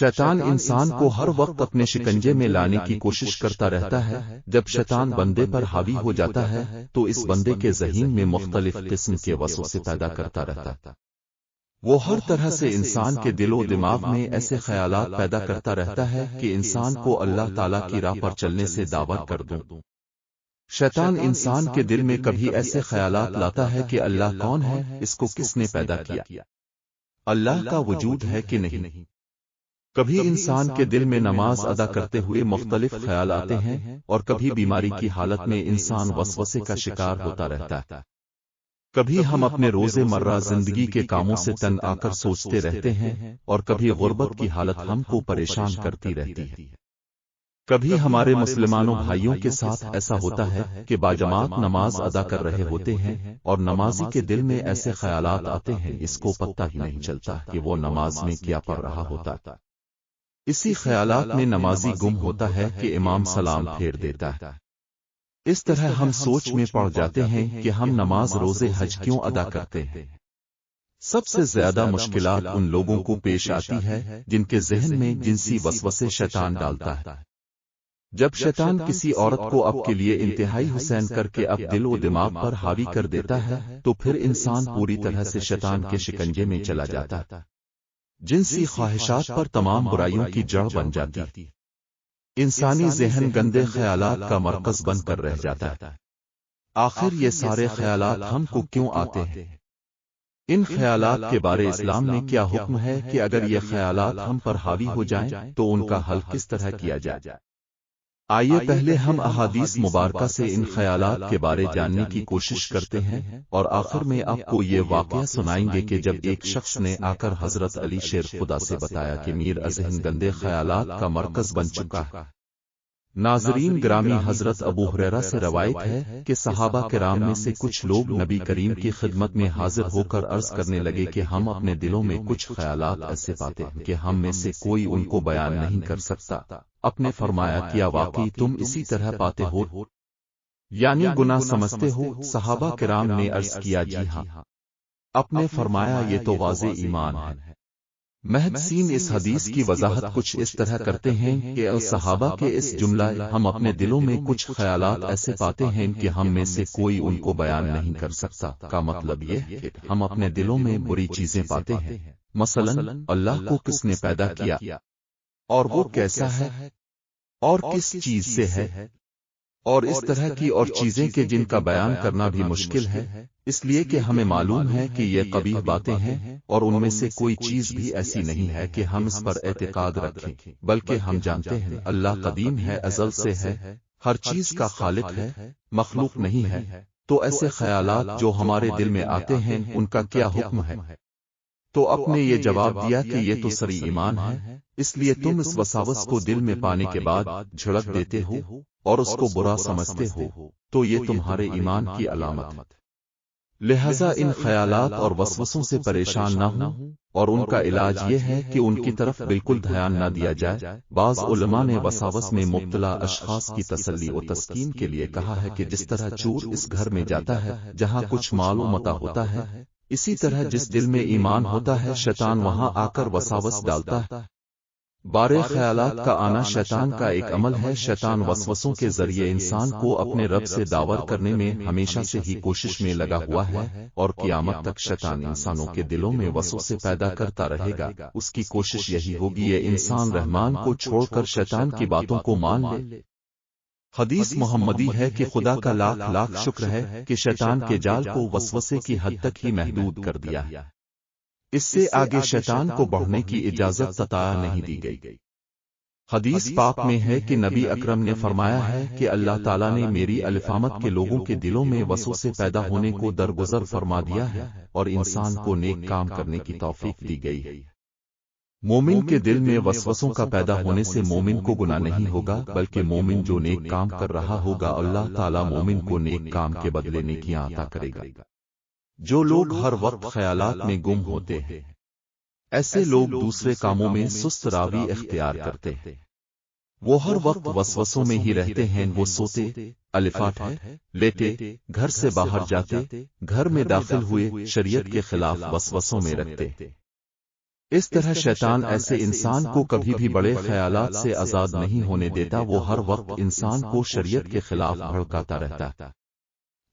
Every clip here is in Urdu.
شیطان انسان کو ہر وقت اپنے شکنجے میں لانے کی کوشش کرتا رہتا ہے۔ جب شیطان بندے پر حاوی ہو جاتا ہے تو اس بندے کے ذہن میں مختلف قسم کے وسوسے پیدا کرتا رہتا ہے۔ وہ ہر طرح سے انسان کے دل و دماغ میں ایسے خیالات پیدا کرتا رہتا ہے کہ انسان کو اللہ تعالیٰ کی راہ پر چلنے سے دعوت کر دوں۔ شیطان انسان کے دل میں کبھی ایسے خیالات لاتا ہے کہ اللہ کون ہے، اس کو کس نے پیدا کیا، اللہ کا وجود ہے کہ نہیں۔ کبھی انسان کے دل میں نماز ادا کرتے ہوئے مختلف خیال آتے ہیں، اور کبھی بیماری کی حالت میں انسان وسوسے کا شکار ہوتا رہتا ہے۔ کبھی ہم اپنے روزے مرہ زندگی کے کاموں سے تنگ آ کر سوچتے رہتے ہیں، اور کبھی غربت کی حالت ہم کو پریشان کرتی رہتی ہے۔ کبھی ہمارے مسلمانوں بھائیوں کے ساتھ ایسا ہوتا ہے کہ باجماعت نماز ادا کر رہے ہوتے ہیں اور نمازی کے دل میں ایسے خیالات آتے ہیں اس کو پتہ ہی نہیں چلتا کہ وہ نماز میں کیا پڑھ رہا ہوتا۔ اسی خیالات میں نمازی گم ہوتا ہے کہ امام سلام پھیر دیتا ہے۔ اس طرح ہم سوچ میں پڑ جاتے ہیں کہ ہم نماز روزے حج کیوں ادا کرتے ہیں۔ سب سے زیادہ مشکلات ان لوگوں کو پیش آتی ہے جن کے ذہن میں جنسی وسوسے شیطان ڈالتا ہے۔ جب شیطان کسی عورت کو اب کے لیے انتہائی حسین کر کے اب دل و دماغ پر حاوی کر دیتا ہے تو پھر انسان پوری طرح سے شیطان کے شکنجے میں چلا جاتا ہے۔ جنسی خواہشات پر تمام برائیوں کی جڑ بن جاتی ہے۔ انسانی ذہن گندے خیالات کا مرکز بن کر رہ جاتا ہے۔ آخر یہ سارے خیالات ہم کو کیوں آتے ہیں؟ ان خیالات کے بارے اسلام میں کیا حکم ہے کہ اگر یہ خیالات ہم پر حاوی ہو جائیں تو ان کا حل کس طرح کیا جائے؟ آئیے پہلے ہم احادیث مبارکہ سے ان خیالات کے بارے جاننے کی کوشش کرتے ہیں، اور آخر میں آپ کو یہ واقعہ سنائیں گے کہ جب ایک شخص نے آ کر حضرت علی شیر خدا سے بتایا کہ میرا ذہن گندے خیالات کا مرکز بن چکا ہے۔ ناظرین گرامی، حضرت ابو ہریرہ سے روایت ہے کہ صحابہ کرام میں سے کچھ لوگ نبی کریم کی خدمت میں حاضر ہو کر عرض کرنے لگے کہ ہم اپنے دلوں میں کچھ خیالات ایسے پاتے ہیں کہ ہم میں سے کوئی ان کو بیان نہیں کر سکتا۔ آپ نے فرمایا کیا واقعی تم اسی طرح پاتے ہو، یعنی گناہ سمجھتے ہو؟ صحابہ کرام نے عرض کیا جی ہاں۔ آپ نے فرمایا یہ تو واضح ایمان ہے۔ محدثین اس حدیث کی وضاحت کچھ اس طرح کرتے ہیں کہ صحابہ کے اس جملہ ہم اپنے دلوں میں کچھ خیالات ایسے پاتے ہیں کہ ہم میں سے کوئی ان کو بیان نہیں کر سکتا کا مطلب یہ ہے کہ ہم اپنے دلوں میں بری چیزیں پاتے ہیں، مثلا اللہ کو کس نے پیدا کیا، اور وہ کیسا ہے، اور کس چیز سے ہے، اور اس طرح کی اور چیزیں کہ جن کا بیان کرنا بھی مشکل ہے، اس لیے کہ ہمیں معلوم ہے کہ یہ قبیح باتیں ہیں، اور ان میں سے کوئی چیز بھی ایسی نہیں ہے کہ ہم اس پر اعتقاد رکھیں، بلکہ ہم جانتے ہیں اللہ قدیم ہے، ازل سے ہے، ہر چیز کا خالق ہے، مخلوق نہیں ہے۔ تو ایسے خیالات جو ہمارے دل میں آتے ہیں ان کا کیا حکم ہے؟ تو آپ نے یہ جواب دیا کہ یہ تو سری ایمان ہے، اس لیے تم اس وساوس کو دل میں پانے کے بعد جھڑک دیتے ہو اور اس کو برا سمجھتے ہو، تو یہ تمہارے ایمان کی علامت ہے۔ لہذا ان خیالات اور وسوسوں سے پریشان نہ ہوں، اور ان کا علاج یہ ہے کہ ان کی طرف بالکل دھیان نہ دیا جائے۔ بعض علماء نے وساوس میں مبتلا اشخاص کی تسلی و تسکین کے لیے کہا ہے کہ جس طرح چور اس گھر میں جاتا ہے جہاں کچھ مال و متاع ہوتا ہے، اسی طرح جس دل میں ایمان ہوتا ہے شیطان وہاں آ کر وساوس ڈالتا ہے۔ بارے خیالات کا آنا شیطان کا ایک عمل ہے۔ شیطان وسوسوں کے ذریعے انسان کو اپنے رب سے دعوت کرنے میں ہمیشہ سے ہی کوشش میں لگا ہوا ہے، اور قیامت تک شیطان انسانوں کے دلوں میں وسوسے پیدا کرتا رہے گا۔ اس کی کوشش یہی ہوگی یہ انسان رحمان کو چھوڑ کر شیطان کی باتوں کو مان لے۔ حدیث محمدی ہے کہ خدا کا لاکھ لاکھ شکر ہے کہ شیطان کے جال کو وسوسے کی حد تک ہی محدود کر دیا ہے، اس سے آگے شیطان کو بڑھنے کی اجازت عطا نہیں دی گئی۔ حدیث پاک میں ہے کہ نبی اکرم نے فرمایا ہے کہ اللہ تعالیٰ نے میری الفامت کے لوگوں کے دلوں میں وسوسے پیدا ہونے کو درگزر فرما دیا ہے، اور انسان کو نیک کام کرنے کی توفیق دی گئی ہے۔ مومن کے دل میں وسوسوں کا پیدا ہونے سے مومن کو گناہ نہیں ہوگا، بلکہ مومن جو نیک کام کر رہا ہوگا اللہ تعالیٰ مومن کو نیک کام کے بدلے نیکیاں عطا کرے گا۔ جو لوگ ہر وقت خیالات میں گم ہوتے ہیں، ایسے لوگ دوسرے کاموں میں سست راوی اختیار کرتے ہیں۔ وہ ہر وقت وسوسوں میں ہی رہتے ہیں، وہ سوتے، الفاظ لیتے، گھر سے باہر جاتے، گھر میں داخل ہوئے، شریعت کے خلاف وسوسوں میں رکھتے۔ اس طرح شیطان ایسے انسان کو کبھی بھی بڑے خیالات سے آزاد نہیں ہونے دیتا، وہ ہر وقت انسان کو شریعت کے خلاف بھڑکاتا رہتا ہے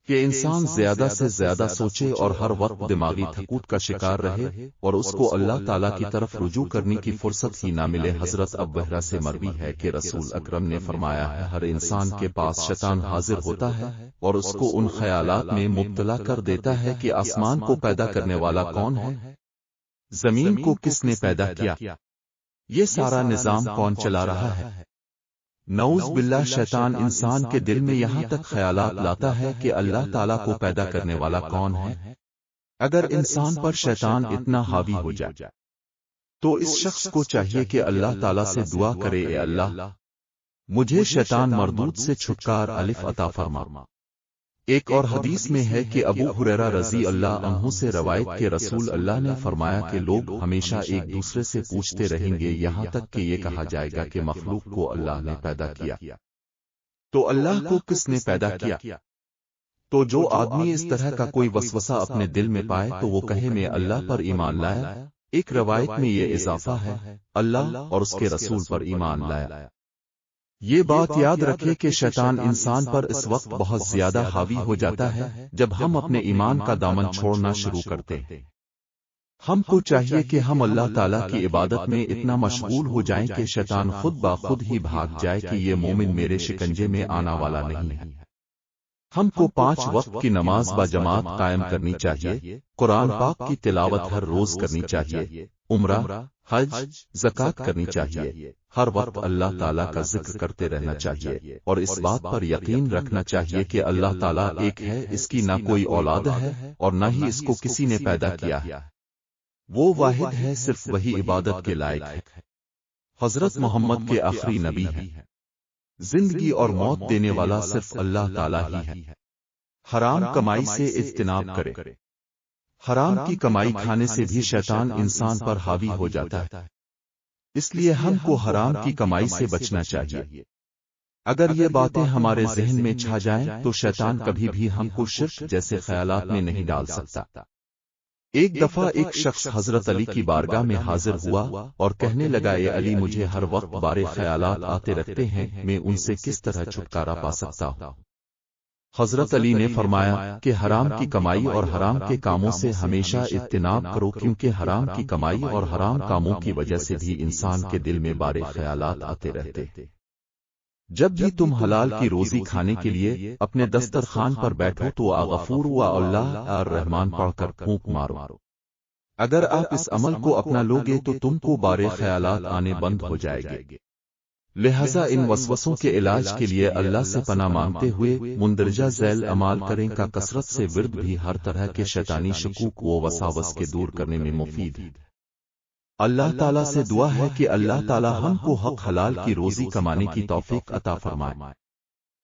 کہ انسان زیادہ سے زیادہ سوچے اور ہر وقت دماغی تھکوٹ کا شکار رہے اور اس کو اللہ تعالیٰ کی طرف رجوع کرنے کی فرصت ہی نہ ملے۔ حضرت ابو ہریرہ سے مروی ہے کہ رسول اکرم نے فرمایا ہے، ہر انسان کے پاس شیطان حاضر ہوتا ہے اور اس کو ان خیالات میں مبتلا کر دیتا ہے کہ آسمان کو پیدا کرنے والا کون ہے، زمین کو کس نے پیدا کیا، یہ سارا نظام کون چلا رہا ہے۔ نعوذ باللہ، شیطان انسان کے دل میں یہاں تک خیالات لاتا ہے کہ اللہ تعالیٰ کو پیدا کرنے والا کون ہے۔ اگر انسان پر شیطان اتنا حاوی ہو جائے تو اس شخص کو چاہیے کہ اللہ تعالیٰ سے دعا کرے، اے اللہ مجھے شیطان مردود سے چھٹکار الف عطا فرما۔ ایک اور حدیث میں ہے کہ ابو ہریرہ رضی اللہ عنہ سے روایت کہ رسول اللہ نے فرمایا کہ لوگ ہمیشہ ایک دوسرے سے پوچھتے رہیں گے یہاں تک کہ یہ کہا جائے گا کہ مخلوق کو اللہ نے پیدا کیا تو اللہ کو کس نے پیدا کیا؟ تو جو آدمی اس طرح کا کوئی وسوسہ اپنے دل میں پائے تو وہ کہے میں اللہ پر ایمان لایا۔ ایک روایت میں یہ اضافہ ہے، اللہ اور اس کے رسول پر ایمان لایا۔ یہ بات یاد رکھے کہ شیطان انسان پر اس وقت بہت زیادہ حاوی ہو جاتا ہے جب ہم اپنے ایمان کا دامن چھوڑنا شروع کرتے ہیں۔ ہم کو چاہیے کہ ہم اللہ تعالیٰ کی عبادت میں اتنا مشغول ہو جائیں کہ شیطان خود بخود ہی بھاگ جائے کہ یہ مومن میرے شکنجے میں آنا والا نہیں ہے۔ ہم کو 5 وقت کی نماز با جماعت قائم کرنی چاہیے، قرآن پاک کی تلاوت ہر روز کرنی چاہیے، عمرہ، حج، زکوٰۃ کرنی چاہیے، ہر وقت اللہ تعالیٰ کا ذکر کرتے رہنا چاہیے اور اس بات پر یقین رکھنا چاہیے کہ اللہ تعالیٰ ایک ہے، اس کی نہ کوئی اولاد ہے اور نہ ہی اس کو کسی نے پیدا کیا ہے، وہ واحد ہے، صرف وہی عبادت کے لائق ہے۔ حضرت محمد کے آخری نبی ہیں، زندگی اور موت دینے والا صرف اللہ تعالیٰ ہی ہے۔ حرام کمائی سے اجتناب کرے۔ حرام کی کمائی کھانے سے بھی شیطان انسان پر حاوی ہو جاتا ہے، اس لیے ہم کو حرام کی کمائی سے بچنا چاہیے۔ اگر یہ باتیں ہمارے ذہن میں چھا جائیں تو شیطان کبھی بھی ہم کو شرک جیسے خیالات میں نہیں ڈال سکتا۔ ایک دفعہ ایک شخص حضرت علی کی بارگاہ میں حاضر ہوا اور کہنے لگا، اے علی مجھے ہر وقت بارے خیالات آتے رہتے ہیں، میں ان سے کس طرح چھٹکارا پا سکتا ہوں؟ حضرت علی نے فرمایا کہ حرام کی کمائی اور حرام کے کاموں سے ہمیشہ اجتناب کرو، کیونکہ حرام کی کمائی اور حرام کاموں کی وجہ سے بھی انسان کے دل میں بارے خیالات آتے رہتے ہیں۔ جب بھی تم حلال کی روزی کھانے کے لیے اپنے دسترخوان پر بیٹھو تو غفور و اللہ الرحمن پڑھ کر پھونک مارو۔ اگر آپ اس عمل کو اپنا لوگے تو تم کو بارے خیالات آنے بند ہو جائے گے۔ لہذا ان وسوسوں کے علاج کے لیے اللہ سے پناہ مانگتے ہوئے مندرجہ ذیل اعمال کریں کا کثرت سے ورد بھی ہر طرح کے شیطانی شکوک و وساوس کے دور کرنے میں مفید ہے۔ اللہ تعالیٰ سے دعا ہے کہ اللہ تعالیٰ ہم کو حق حلال کی روزی کمانے کی توفیق عطا فرمائے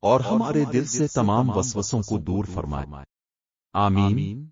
اور ہمارے دل سے تمام وسوسوں کو دور فرمائے۔ آمین۔